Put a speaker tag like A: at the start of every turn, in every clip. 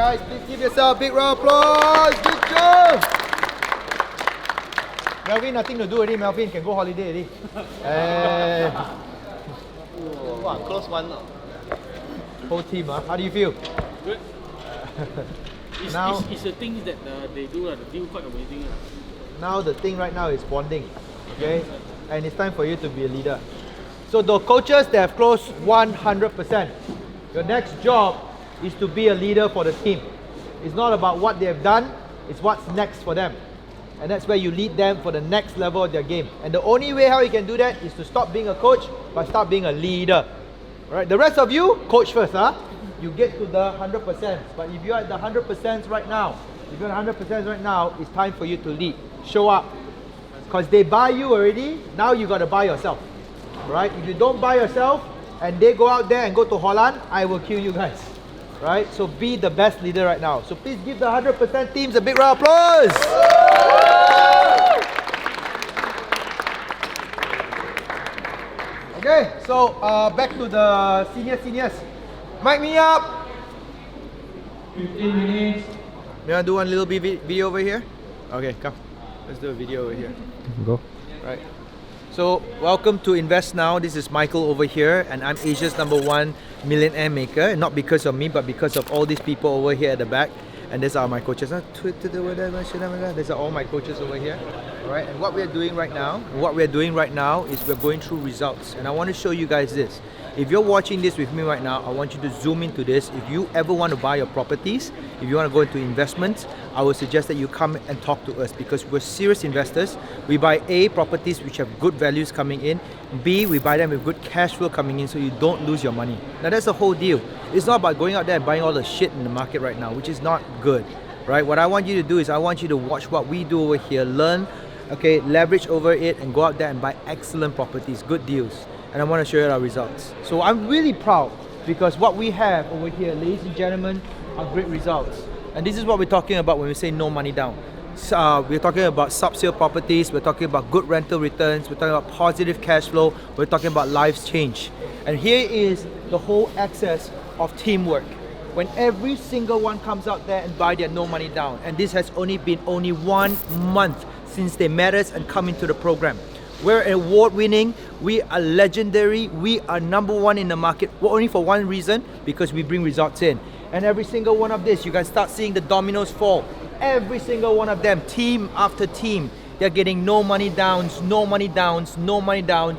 A: guys. Please give yourself a big round of applause. Good job. Melvin, nothing to do already. Melvin can go holiday already.
B: Wow, close one.
A: Whole team, huh? How do you feel?
C: Good.
A: Now,
C: it's the things that they do, the deal quite amazing.
A: Now the thing right now is bonding, okay? And it's time for you to be a leader. So the coaches that have closed 100%, your next job is to be a leader for the team. It's not about what they have done, it's what's next for them. And that's where you lead them for the next level of their game. And the only way how you can do that is to stop being a coach, but start being a leader. All right, the rest of you, coach first, huh? You get to the 100%. But if you're at the 100% right now, it's time for you to lead. Show up. Because they buy you already, now you got to buy yourself. Right? If you don't buy yourself and they go out there and go to Holland, I will kill you guys. Right? So be the best leader right now. So please give the 100% teams a big round of applause. Okay, so back to the seniors. Mic me up.
D: 15 minutes.
A: You want to do one little video over here? Okay, come. Let's do a video over here.
D: Go.
A: Right. So, welcome to Invest Now. This is Michael over here, and I'm Asia's #1 millionaire maker. Not because of me, but because of all these people over here at the back. And these are my coaches. These are all my coaches over here. Alright, and what we're doing right now, is we're going through results. And I want to show you guys this. If you're watching this with me right now, I want you to zoom into this. If you ever want to buy your properties, if you want to go into investments, I would suggest that you come and talk to us because we're serious investors. We buy A, properties which have good values coming in. B, we buy them with good cash flow coming in so you don't lose your money. Now that's the whole deal. It's not about going out there and buying all the shit in the market right now, which is not good, right? What I want you to do is I want you to watch what we do over here, learn, okay, leverage over it and go out there and buy excellent properties, good deals. And I want to show you our results. So I'm really proud because what we have over here, ladies and gentlemen, are great results. And this is what we're talking about when we say no money down. We're talking about sub-sale properties, we're talking about good rental returns, we're talking about positive cash flow, we're talking about lives change. And here is the whole access of teamwork. When every single one comes out there and buy their no money down, and this has only been 1 month since they met us and come into the program. We're award-winning, we are legendary, we are #1 in the market, only for one reason, because we bring results in. And every single one of this, you can start seeing the dominoes fall. Every single one of them, team after team, they're getting no money downs,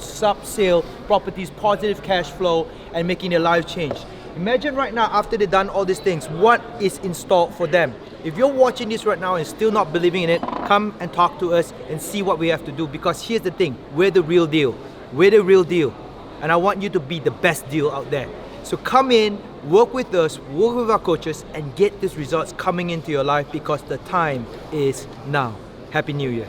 A: sub-sale properties, positive cash flow, and making their life change. Imagine right now, after they've done all these things, what is in store for them. If you're watching this right now and still not believing in it, come and talk to us and see what we have to do. Because here's the thing, we're the real deal. We're the real deal. And I want you to be the best deal out there. So come in, work with us, work with our coaches, and get these results coming into your life because the time is now. Happy New Year.